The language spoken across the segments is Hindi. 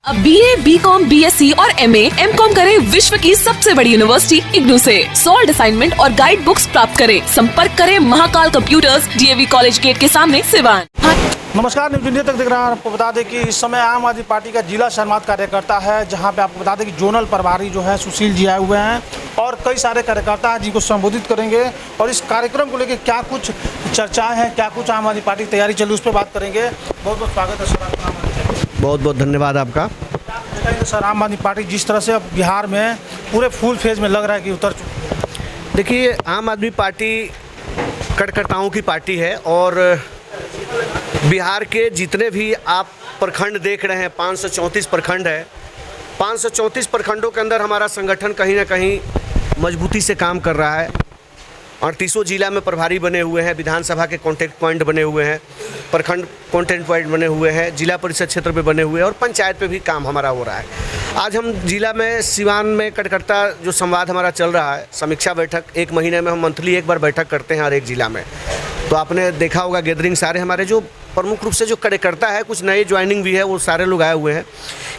अब BA, BCom, BSc और MA, MCom करें विश्व की सबसे बड़ी यूनिवर्सिटी इग्नू से। सॉल्ड असाइनमेंट और गाइड बुक्स प्राप्त करें। संपर्क करें Mahakal computers, DAV college gate के सामने, सिवान। नमस्कार, न्यूज इंडिया तक देख रहे हैं। आपको बता दें कि इस समय आम आदमी पार्टी का जिला शर्मात कार्यकर्ता है, जहां पे आपको बता दें कि जोनल प्रभारी जो है सुशील जी आए हुए हैं और कई सारे कार्यकर्ता हैं जिनको संबोधित करेंगे और इस कार्यक्रम को लेकर क्या कुछ चर्चाएं हैं, क्या कुछ आम आदमी पार्टी की तैयारी चल रही, उस पर बात करेंगे। बहुत बहुत स्वागत है सर आपका। बहुत बहुत धन्यवाद आपका। सर, आम आदमी पार्टी जिस तरह से अब बिहार में पूरे फुल फेज में लग रहा है कि उतर चुकी है। देखिए, आम आदमी पार्टी कार्यकर्ताओं की पार्टी है और बिहार के जितने भी आप प्रखंड देख रहे हैं, 534 प्रखंड है। 534 प्रखंडों के अंदर हमारा संगठन कहीं ना कहीं मजबूती से काम कर रहा है। 38 जिला में प्रभारी बने हुए हैं, विधानसभा के कॉन्टैक्ट पॉइंट बने हुए हैं, प्रखंड कॉन्टैक्ट पॉइंट बने हुए हैं, जिला परिषद क्षेत्र पे बने हुए हैं और पंचायत पे भी काम हमारा हो रहा है। आज हम जिला में सिवान में कार्यकर्ता जो संवाद हमारा चल रहा है, समीक्षा बैठक, 1 महीने में हम मंथली एक बार बैठक करते हैं हर एक जिला में। तो आपने देखा होगा गैदरिंग, सारे हमारे जो प्रमुख रूप से जो कार्यकर्ता है, कुछ नए ज्वाइनिंग भी है, वो सारे लोग आए हुए हैं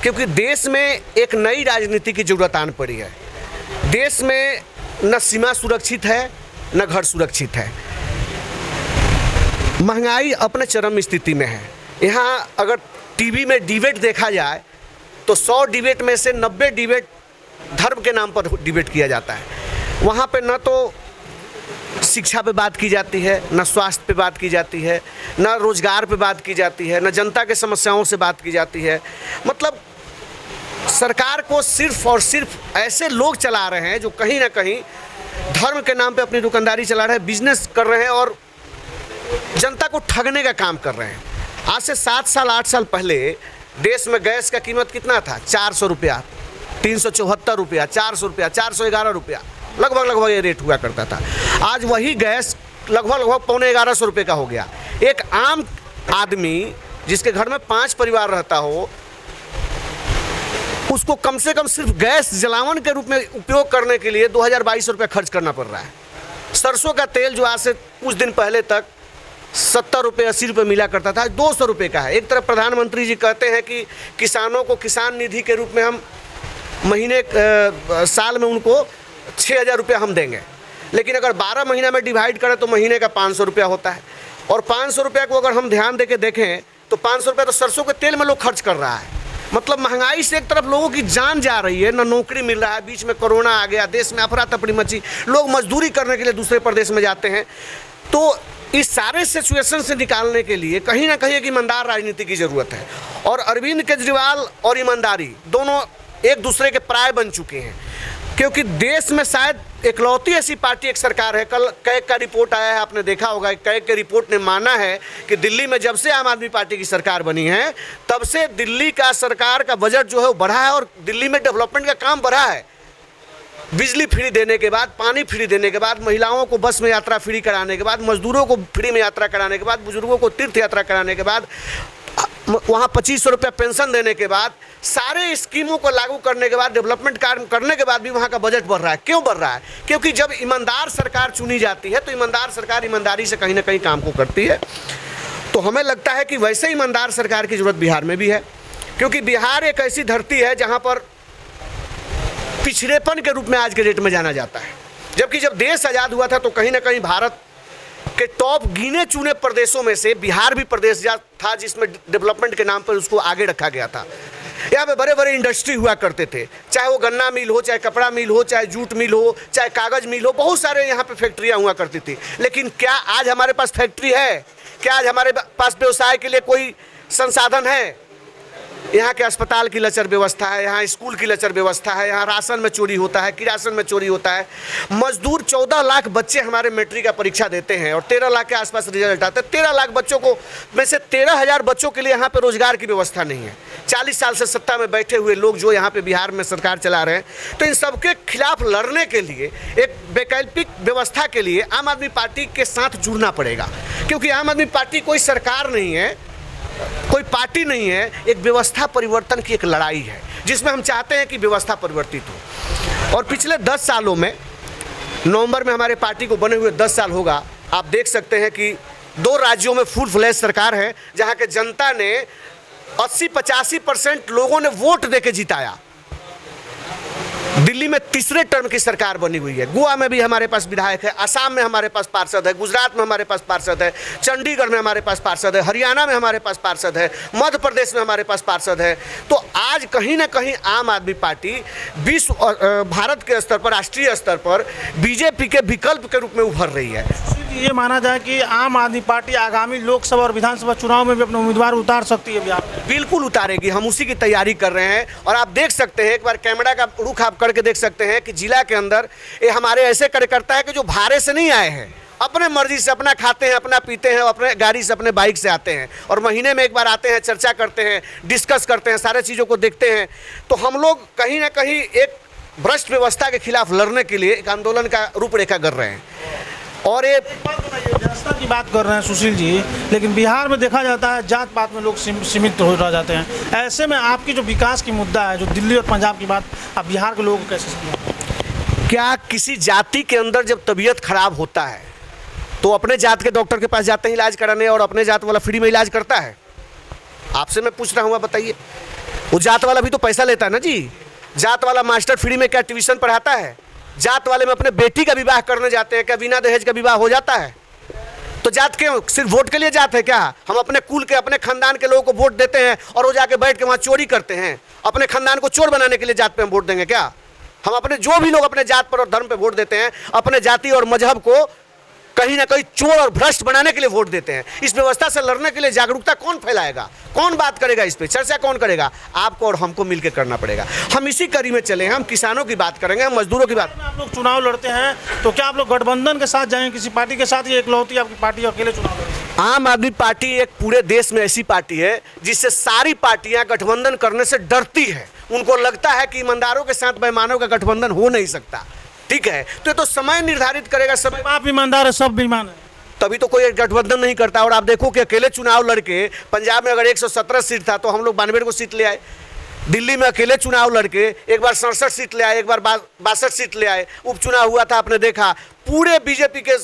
क्योंकि देश में एक नई राजनीति की जरूरत आन पड़ी है। देश में न सीमा सुरक्षित है न घर सुरक्षित है। महंगाई अपने चरम स्थिति में है। यहाँ अगर टीवी में डिबेट देखा जाए तो 100 डिबेट में से 90 डिबेट धर्म के नाम पर डिबेट किया जाता है। वहाँ पे न तो शिक्षा पे बात की जाती है, न स्वास्थ्य पे बात की जाती है, न रोजगार पे बात की जाती है, न जनता के समस्याओं से बात की जाती है। मतलब सरकार को सिर्फ और सिर्फ ऐसे लोग चला रहे हैं जो कहीं ना कहीं धर्म के नाम पे अपनी दुकानदारी चला रहे हैं, बिजनेस कर रहे हैं और जनता को ठगने का काम कर रहे हैं। आज से 7 साल 8 साल पहले देश में गैस का कीमत कितना था? 400 रुपया, 374 रुपया, 400 रुपया, 411 रुपया, लगभग ये रेट हुआ करता था। आज वही गैस लगभग 11,500 रुपये का हो गया। एक आम आदमी जिसके घर में 5 परिवार रहता हो, उसको कम से कम सिर्फ गैस जलावन के रूप में उपयोग करने के लिए 2,022 रुपये खर्च करना पड़ रहा है। सरसों का तेल जो आज से कुछ दिन पहले तक 70 रुपये 80 रुपये मिला करता था, 200 रुपये का है। एक तरफ प्रधानमंत्री जी कहते हैं कि किसानों को किसान निधि के रूप में हम महीने साल में उनको 6,000 रुपया हम देंगे, लेकिन अगर 12 महीना में डिवाइड करें तो महीने का 500 रुपया होता है। और 500 रुपया को अगर हम ध्यान देके देखें तो 500 रुपया तो सरसों के तेल में लोग खर्च कर रहा है। मतलब महंगाई से एक तरफ लोगों की जान जा रही है, ना नौकरी मिल रहा है, बीच में कोरोना आ गया, देश में अफरा तफरी मची, लोग मजदूरी करने के लिए दूसरे प्रदेश में जाते हैं। तो इस सारे सिचुएशन से निकालने के लिए कहीं ना कहीं एक ईमानदार राजनीति की ज़रूरत है। और अरविंद केजरीवाल और ईमानदारी दोनों एक दूसरे के प्राय बन चुके हैं क्योंकि देश में शायद इकलौती ऐसी पार्टी एक सरकार है। कल कैग का रिपोर्ट आया है, आपने देखा होगा। कैग के रिपोर्ट ने माना है कि दिल्ली में जब से आम आदमी पार्टी की सरकार बनी है तब से दिल्ली का सरकार का बजट जो है वो बढ़ा है और दिल्ली में डेवलपमेंट का काम बढ़ा है। बिजली फ्री देने के बाद, पानी फ्री देने के बाद, महिलाओं को बस में यात्रा फ्री कराने के बाद, मजदूरों को फ्री में यात्रा कराने के बाद, बुजुर्गों को तीर्थ यात्रा कराने के बाद, वहाँ 2500 रुपया पेंशन देने के बाद, सारे स्कीमों को लागू करने के बाद, डेवलपमेंट कार्य करने के बाद भी वहाँ का बजट बढ़ रहा है। क्यों बढ़ रहा है? क्योंकि जब ईमानदार सरकार चुनी जाती है तो ईमानदार सरकार ईमानदारी से कहीं ना कहीं काम को करती है। तो हमें लगता है कि वैसे ईमानदार सरकार की ज़रूरत बिहार में भी है क्योंकि बिहार एक ऐसी धरती है जहाँ पर पिछड़ेपन के रूप में आज के डेट में जाना जाता है। जबकि जब देश आज़ाद हुआ था तो कहीं ना कहीं भारत के टॉप गिने चुने प्रदेशों में से बिहार भी प्रदेश था जिसमें डेवलपमेंट के नाम पर उसको आगे रखा गया था। यहाँ पे बड़े बड़े इंडस्ट्री हुआ करते थे, चाहे वो गन्ना मिल हो, चाहे कपड़ा मिल हो, चाहे जूट मिल हो, चाहे कागज़ मिल हो, बहुत सारे यहाँ पे फैक्ट्रियाँ हुआ करती थी। लेकिन क्या आज हमारे पास फैक्ट्री है? क्या आज हमारे पास व्यवसाय के लिए कोई संसाधन है? यहाँ के अस्पताल की लचर व्यवस्था है, यहाँ स्कूल की लचर व्यवस्था है, यहाँ राशन में चोरी होता है, किरासन में चोरी होता है। मजदूर 14 लाख बच्चे हमारे मैट्रिक का परीक्षा देते हैं और 13 लाख के आसपास रिजल्ट आता है। 13 लाख बच्चों को में से 13,000 बच्चों के लिए यहाँ पे रोजगार की व्यवस्था नहीं है। 40 साल से सत्ता में बैठे हुए लोग जो यहाँ पे बिहार में सरकार चला रहे हैं, तो इन सबके खिलाफ लड़ने के लिए एक वैकल्पिक व्यवस्था के लिए आम आदमी पार्टी के साथ जुड़ना पड़ेगा क्योंकि आम आदमी पार्टी कोई सरकार नहीं है, कोई पार्टी नहीं है, एक व्यवस्था परिवर्तन की एक लड़ाई है जिसमें हम चाहते हैं कि व्यवस्था परिवर्तित हो। और पिछले 10 सालों में, नवंबर में हमारे पार्टी को बने हुए 10 साल होगा, आप देख सकते हैं कि 2 राज्यों में फुल फ्लैश सरकार है जहां के जनता ने 80-85% लोगों ने वोट देके जिताया। दिल्ली में तीसरे टर्म की सरकार बनी हुई है। गोवा में भी हमारे पास विधायक है, असम में हमारे पास पार्षद है, गुजरात में हमारे पास पार्षद है, चंडीगढ़ में हमारे पास पार्षद है, हरियाणा में हमारे पास पार्षद है, मध्य प्रदेश में हमारे पास पार्षद है। तो आज कहीं ना कहीं आम आदमी पार्टी विश्व भारत के स्तर पर, राष्ट्रीय स्तर पर बीजेपी के विकल्प के रूप में उभर रही है। ये माना जाए कि आम आदमी पार्टी आगामी लोकसभा और विधानसभा चुनाव में भी अपने उम्मीदवार उतार सकती है बिहार में? बिल्कुल उतारेगी, हम उसी की तैयारी कर रहे हैं। और आप देख सकते हैं, एक बार कैमरा का रुख आप करके देख सकते हैं कि जिला के अंदर ये हमारे ऐसे कार्यकर्ता है कि जो भाड़े से नहीं आए हैं, अपने मर्जी से अपना खाते हैं, अपना पीते हैं, अपने गाड़ी से, अपने बाइक से आते हैं और महीने में एक बार आते हैं, चर्चा करते हैं, डिस्कस करते हैं, सारे चीज़ों को देखते हैं। तो हम लोग कहीं ना कहीं एक भ्रष्ट व्यवस्था के खिलाफ लड़ने के लिए एक आंदोलन का रूपरेखा कर रहे हैं। और ये व्यवस्था की बात कर रहे हैं सुशील जी, लेकिन बिहार में देखा जाता है जात पात में लोग सीमित हो रह जाते हैं। ऐसे में आपकी जो विकास की मुद्दा है, जो दिल्ली और पंजाब की बात, आप बिहार के लोगों को कैसे समझाएं? क्या किसी जाति के अंदर जब तबीयत खराब होता है तो अपने जात के डॉक्टर के पास जाते हैं इलाज कराने, और अपने जात वाला फ्री में इलाज करता है? आपसे मैं पूछ रहा हूँ, बताइए। वो जात वाला भी तो पैसा लेता है ना जी। जात वाला मास्टर फ्री में क्या ट्यूशन पढ़ाता है? जात वाले में अपने बेटी का विवाह करने जाते हैं, क्या बिना दहेज का विवाह हो जाता है? तो जात क्यों? सिर्फ वोट के लिए जात है क्या? हम अपने कुल के, अपने खानदान के लोगों को वोट देते हैं और वो जाके बैठ के वहाँ चोरी करते हैं। अपने खानदान को चोर बनाने के लिए जात पे हम वोट देंगे क्या? हम अपने, जो भी लोग अपने जात पर और धर्म पे वोट देते हैं, अपने जाति और मजहब को कहीं ना कहीं चोर और भ्रष्ट बनाने के लिए वोट देते हैं। इस व्यवस्था से लड़ने के लिए जागरूकता कौन फैलाएगा? कौन बात करेगा? इस पे चर्चा कौन करेगा? आपको और हमको मिलकर करना पड़ेगा। हम इसी कड़ी में चले हैं, हम किसानों की बात करेंगे, हम मजदूरों की बात। आप लोग चुनाव लड़ते हैं तो क्या आप लोग गठबंधन के साथ जाएंगे किसी पार्टी के साथ, या इकलौती आपकी पार्टी अकेले चुनाव लड़ेगी? आम आदमी पार्टी एक पूरे देश में ऐसी पार्टी है जिससे सारी पार्टियां गठबंधन करने से डरती है। उनको लगता है कि ईमानदारों के साथ बेईमानों का गठबंधन हो नहीं सकता। ठीक है, तो ये तो समय निर्धारित करेगा। समय, आप ईमानदार है, सब बेईमान है, तभी तो कोई गठबंधन नहीं करता। और आप देखो कि अकेले चुनाव लड़के, पंजाब में अगर 117 सीट था तो हम लोग 92 को सीट ले आए। दिल्ली में अकेले चुनाव लड़के एक बार 67 सीट ले आए, एक बार 62 सीट ले आए। उपचुनाव हुआ था, आपने देखा, पूरे बीजेपी के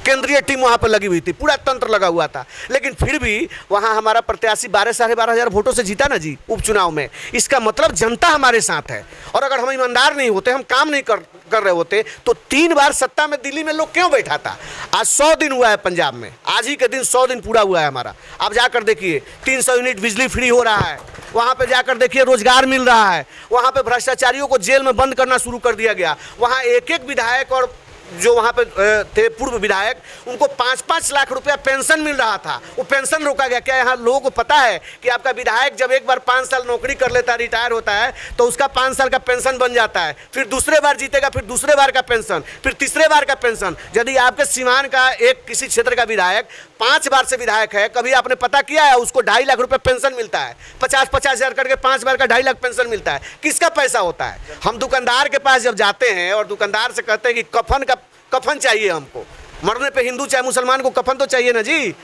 केंद्रीय टीम वहाँ पर लगी हुई थी, पूरा तंत्र लगा हुआ था। लेकिन फिर भी वहाँ हमारा प्रत्याशी 12-12.5 हज़ार वोटों से जीता ना जी उपचुनाव में। इसका मतलब जनता हमारे साथ है। और अगर हम ईमानदार नहीं होते, हम काम नहीं कर रहे होते, तो 3 बार सत्ता में दिल्ली में लोग क्यों बैठा था? आज 100 दिन हुआ है पंजाब में, आज ही के दिन 100 दिन पूरा हुआ है हमारा। आप जाकर देखिए, 300 यूनिट बिजली फ्री हो रहा है। वहाँ पे जाकर देखिए, रोजगार मिल रहा है। वहाँ पे भ्रष्टाचारियों को जेल में बंद करना शुरू कर दिया गया। वहाँ एक एक विधायक और जो वहाँ पे थे पूर्व विधायक, उनको 5-5 लाख रुपया पेंशन मिल रहा था, वो पेंशन रोका गया। क्या यहाँ लोगों को पता है कि आपका विधायक जब एक बार 5 साल नौकरी कर लेता है, रिटायर होता है, तो उसका 5 साल का पेंशन बन जाता है। फिर दूसरे बार जीतेगा, फिर दूसरे बार का पेंशन, फिर तीसरे बार का पेंशन। यदि आपके सीमान का एक किसी क्षेत्र का विधायक 5 बार से विधायक है, कभी आपने पता किया है? उसको 2.5 लाख रुपये पेंशन मिलता है, 50-50 हज़ार करके 5 बार का 2.5 लाख पेंशन मिलता है। किसका पैसा होता है? हम दुकानदार के पास जब जाते हैं और दुकानदार से कहते हैं कि कफन चाहिए हमको, मरने पे हिंदू चाहे मुसलमान को कफन तो चाहिए ना जी।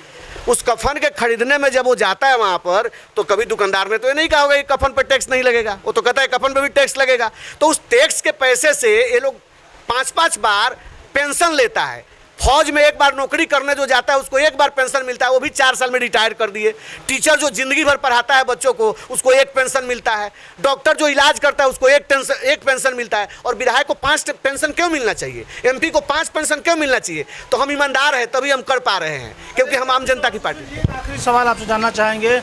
उस कफन के खरीदने में जब वो जाता है वहाँ पर, तो कभी दुकानदार ने तो ये नहीं कहा होगा कि कफन पर टैक्स नहीं लगेगा। वो तो कहता है कफन पर भी टैक्स लगेगा। तो उस टैक्स के पैसे से ये लोग 5-5 बार पेंशन लेता है। फौज में एक बार नौकरी करने जो जाता है उसको एक बार पेंशन मिलता है, वो भी 4 साल में रिटायर कर दिए। टीचर जो जिंदगी भर पढ़ाता है बच्चों को, उसको 1 पेंशन मिलता है। डॉक्टर जो इलाज करता है उसको 1 पेंशन मिलता है। और विधायक को 5 पेंशन क्यों मिलना चाहिए? MP को 5 पेंशन क्यों मिलना चाहिए? तो हम ईमानदार हैं, तभी हम कर पा रहे हैं, क्योंकि हम आम जनता की पार्टी। आखिरी सवाल आपसे जानना चाहेंगे,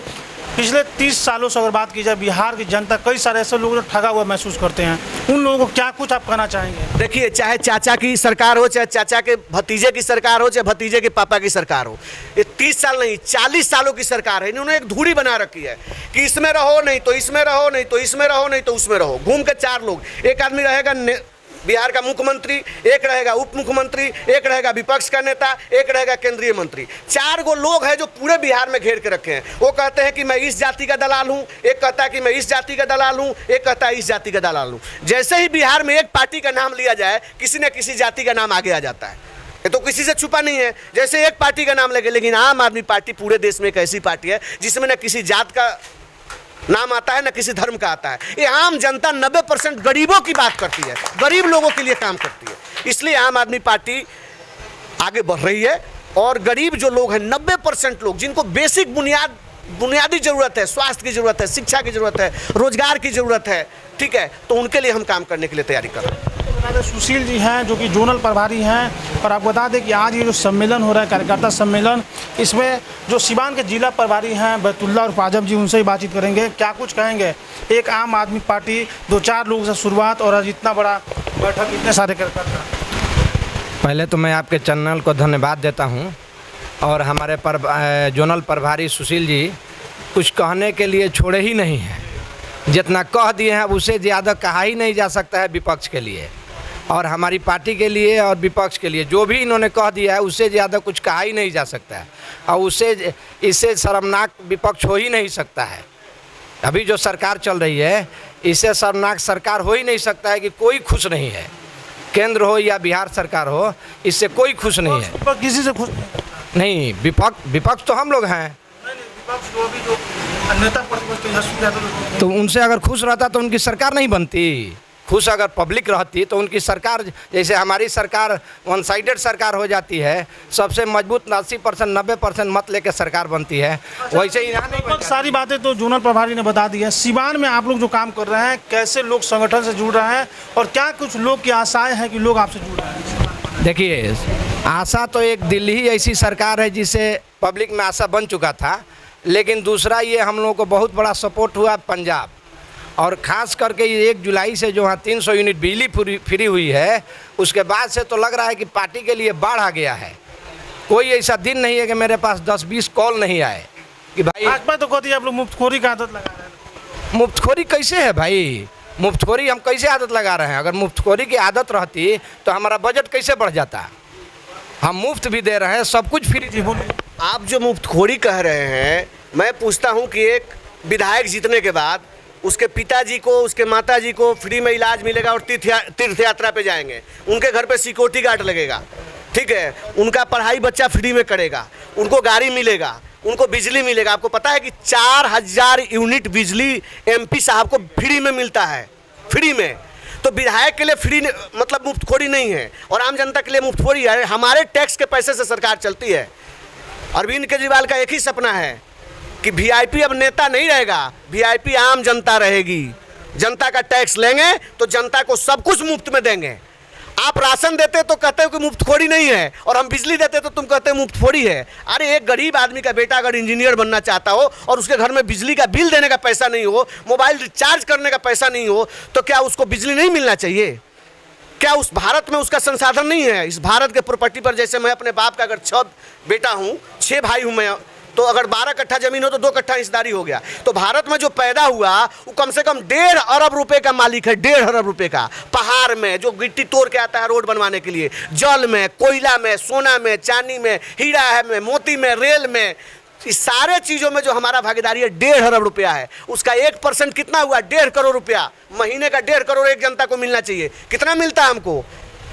पिछले 30 सालों से अगर बात की जाए, बिहार की जनता कई सारे ऐसे लोग जो ठगा हुआ महसूस करते हैं, उन लोगों को क्या कुछ आप कहना चाहेंगे? देखिए, चाहे चाचा की सरकार हो, चाहे चाचा के भतीजे की सरकार हो, चाहे भतीजे के पापा की सरकार हो, ये 30 साल नहीं 40 सालों की सरकार है। इन्होंने एक धुरी बना रखी है कि इसमें रहो, नहीं तो इसमें रहो, नहीं तो इसमें रहो, नहीं तो उसमें रहो। घूम के 4 लोग, एक आदमी रहेगा बिहार का मुख्यमंत्री, एक रहेगा उप मुख्यमंत्री, एक रहेगा विपक्ष का नेता, एक रहेगा केंद्रीय मंत्री। 4 गो लोग हैं जो पूरे बिहार में घेर के रखे हैं। वो कहते हैं कि मैं इस जाति का दलाल हूँ, एक कहता है कि मैं इस जाति का दलाल हूँ, एक कहता है इस जाति का दलाल हूँ। जैसे ही बिहार में एक पार्टी का नाम लिया जाए, किसी न किसी जाति का नाम आगे आ जाता है। ये तो किसी से छुपा नहीं है। जैसे एक पार्टी का नाम लगे, लेकिन आम आदमी पार्टी पूरे देश में एक ऐसी पार्टी है जिसमें न किसी जात का नाम आता है, न किसी धर्म का आता है। ये आम जनता 90% गरीबों की बात करती है, गरीब लोगों के लिए काम करती है। इसलिए आम आदमी पार्टी आगे बढ़ रही है। और गरीब जो लोग हैं, 90% लोग जिनको बेसिक बुनियाद बुनियादी ज़रूरत है, स्वास्थ्य की ज़रूरत है, शिक्षा की ज़रूरत है, रोजगार की ज़रूरत है, ठीक है, तो उनके लिए हम काम करने के लिए तैयारी कर रहे हैं। सुशील जी हैं जो कि जोनल प्रभारी हैं, और आपको बता दें कि आज ये जो सम्मेलन हो रहा है, कार्यकर्ता सम्मेलन, इसमें जो सिवान के जिला प्रभारी हैं बैतुल्ला और आजम जी, उनसे ही बातचीत करेंगे। क्या कुछ कहेंगे, एक आम आदमी पार्टी 2-4 लोगों से शुरुआत और आज इतना बड़ा बैठक, इतने सारे कार्यकर्ता। पहले तो मैं आपके चैनल को धन्यवाद देता हूं, और हमारे जोनल प्रभारी सुशील जी कुछ कहने के लिए छोड़े ही नहीं हैं। जितना कह दिए हैं उससे ज़्यादा कहा ही नहीं जा सकता है विपक्ष के लिए, और हमारी पार्टी के लिए और विपक्ष के लिए जो भी इन्होंने कह दिया है उससे ज़्यादा कुछ कहा ही नहीं जा सकता है, और इससे शर्मनाक विपक्ष हो ही नहीं सकता है। अभी जो सरकार चल रही है इससे शर्मनाक सरकार हो ही नहीं सकता है कि कोई खुश नहीं है, केंद्र हो या बिहार सरकार हो, इससे कोई खुश नहीं है। किसी से खुश नहीं, विपक्ष तो हम लोग हैं, तो उनसे अगर खुश रहता तो उनकी सरकार नहीं बनती। खुश अगर पब्लिक रहती तो उनकी सरकार, जैसे हमारी सरकार वन साइडेड सरकार हो जाती है, सबसे मजबूत 80% 90% मत लेकर सरकार बनती है, वैसे यहाँ नहीं बनता। सारी बातें तो जोनल प्रभारी ने बता दी है। सिवान में आप लोग जो काम कर रहे हैं, कैसे लोग संगठन से जुड़ रहे हैं, और क्या कुछ लोग की आशाएं हैं कि लोग आपसे जुड़ रहे हैं? देखिए, आशा तो एक दिल्ली ही ऐसी सरकार है जिसे पब्लिक में आशा बन चुका था, लेकिन दूसरा ये हम लोगों को बहुत बड़ा सपोर्ट हुआ पंजाब, और ख़ास करके ये 1 जुलाई से जो 300 यूनिट बिजली फ्री हुई है, उसके बाद से तो लग रहा है कि पार्टी के लिए बाढ़ आ गया है। कोई ऐसा दिन नहीं है कि मेरे पास 10-20 कॉल नहीं आए कि भाई भाजपा तो कहती है आप लोग मुफ्तखोरी का आदत लगा रहे हैं। मुफ्तखोरी कैसे है भाई? मुफ्तखोरी हम कैसे आदत लगा रहे हैं? अगर मुफ्तखोरी की आदत रहती तो हमारा बजट कैसे बढ़ जाता? हम मुफ्त भी दे रहे हैं, सब कुछ फ्री। जी बोलिए। आप जो मुफ्तखोरी कह रहे हैं, मैं पूछता हूं कि एक विधायक जीतने के बाद उसके पिताजी को, उसके माताजी को फ्री में इलाज मिलेगा और तीर्थ यात्रा पे जाएंगे, उनके घर पे सिक्योरिटी गार्ड लगेगा, ठीक है, उनका पढ़ाई बच्चा फ्री में करेगा, उनको गाड़ी मिलेगा, उनको बिजली मिलेगा। आपको पता है कि 4000 यूनिट बिजली MP साहब को फ्री में मिलता है, फ्री में। तो विधायक के लिए फ्री मतलब मुफ्तखोरी नहीं है, और आम जनता के लिए मुफ्तखोरी है। हमारे टैक्स के पैसे से सरकार चलती है। अरविंद केजरीवाल का एक ही सपना है कि VIP अब नेता नहीं रहेगा, VIP आम जनता रहेगी। जनता का टैक्स लेंगे तो जनता को सब कुछ मुफ्त में देंगे। आप राशन देते तो कहते हो कि मुफ्तखोरी नहीं है, और हम बिजली देते तो तुम कहते हो मुफ्तखोरी है। अरे एक गरीब आदमी का बेटा अगर इंजीनियर बनना चाहता हो और उसके घर में बिजली का बिल देने का पैसा नहीं हो, मोबाइल रिचार्ज करने का पैसा नहीं हो, तो क्या उसको बिजली नहीं मिलना चाहिए? क्या उस भारत में उसका संसाधन नहीं है? इस भारत के प्रॉपर्टी पर, जैसे मैं अपने बाप का अगर 6 बेटा हूँ, 6 भाई हूँ मैं, तो अगर 12 कट्ठा जमीन हो तो 2 कट्ठा हिस्सेदारी हो गया। तो भारत में जो पैदा हुआ वो कम से कम 1.5 अरब रुपए का मालिक है, 1.5 अरब रुपए का। पहाड़ में जो गिट्टी तोड़ के आता है रोड बनवाने के लिए, जल में, कोयला में, सोना में, चांदी में, हीरा है में, मोती में, रेल में, इस सारे चीज़ों में जो हमारा भागीदारी है 1.5 अरब रुपया है। उसका 1% कितना हुआ? 1.5 करोड़ रुपया। महीने का 1.5 करोड़ एक जनता को मिलना चाहिए। कितना मिलता है हमको?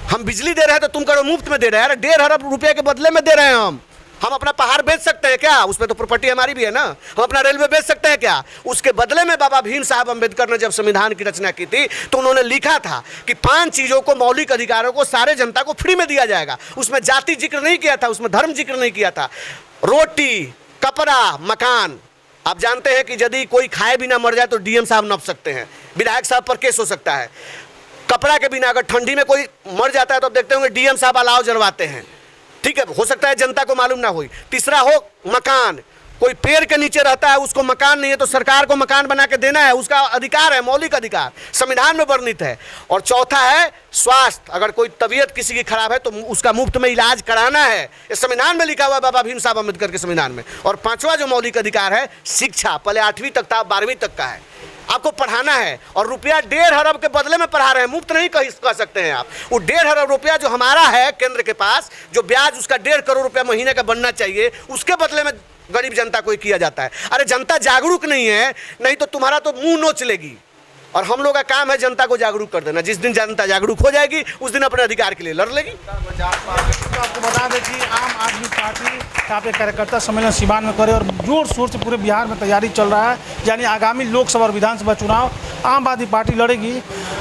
हम बिजली दे रहे हैं तो तुम करो मुफ्त में दे रहे हैं। 1.5 अरब रुपये के बदले में दे रहे हैं हम अपना पहाड़ बेच सकते हैं क्या? उसमें तो प्रॉपर्टी हमारी भी है ना। हम अपना रेलवे बेच सकते हैं क्या? उसके बदले में बाबा भीम साहब अम्बेडकर ने जब संविधान की रचना की थी तो उन्होंने लिखा था कि 5 चीज़ों को, मौलिक अधिकारों को सारे जनता को फ्री में दिया जाएगा। उसमें जाति जिक्र नहीं किया था, उसमें धर्म जिक्र नहीं किया था। रोटी, कपड़ा, मकान। आप जानते हैं कि यदि कोई खाए बिना मर जाए तो DM साहब नप सकते हैं, विधायक साहब पर केस हो सकता है। कपड़ा के बिना अगर ठंडी में कोई मर जाता है तो आप देखते होंगे DM साहब अलाव जलवाते हैं, ठीक है। हो सकता है जनता को मालूम ना हो। तीसरा हो मकान। कोई पेड़ के नीचे रहता है, उसको मकान नहीं है तो सरकार को मकान बना के देना है, उसका अधिकार है, मौलिक अधिकार, संविधान में वर्णित है। और चौथा है स्वास्थ्य। अगर कोई तबीयत किसी की खराब है तो उसका मुफ्त में इलाज कराना है, ये संविधान में लिखा हुआ है, बाबा भीम साहब अम्बेडकर के संविधान में। और 5वां जो मौलिक अधिकार है शिक्षा, पहले 8वीं तक था, 12वीं तक का है। आपको पढ़ाना है और रुपया 1.5 अरब के बदले में पढ़ा रहे हैं, मुफ्त नहीं कह सकते हैं आप। वो 1.5 अरब रुपया जो हमारा है केंद्र के पास, जो ब्याज उसका 1.5 करोड़ रुपया महीने का बनना चाहिए, उसके बदले में गरीब जनता को किया जाता है। अरे जनता जागरूक नहीं है, नहीं तो तुम्हारा तो मुंह नोच लेगी। और हम लोग का काम है जनता को जागरूक कर देना। जिस दिन जनता जागरूक हो जाएगी उस दिन अपने अधिकार के लिए लड़ लेगी। तो आपको बता दें कि आम आदमी पार्टी का पे कार्यकर्ता सम्मेलन सिवान में करे और जोर शोर से पूरे बिहार में तैयारी चल रहा है। यानी आगामी लोकसभा और विधानसभा चुनाव आम आदमी पार्टी लड़ेगी।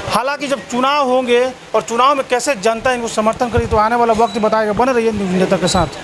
हालांकि जब चुनाव होंगे और चुनाव में कैसे जनता इनको समर्थन करेगी तो आने वाला वक्त बताएगा। बने रहिए न्यूज़ नेता के साथ।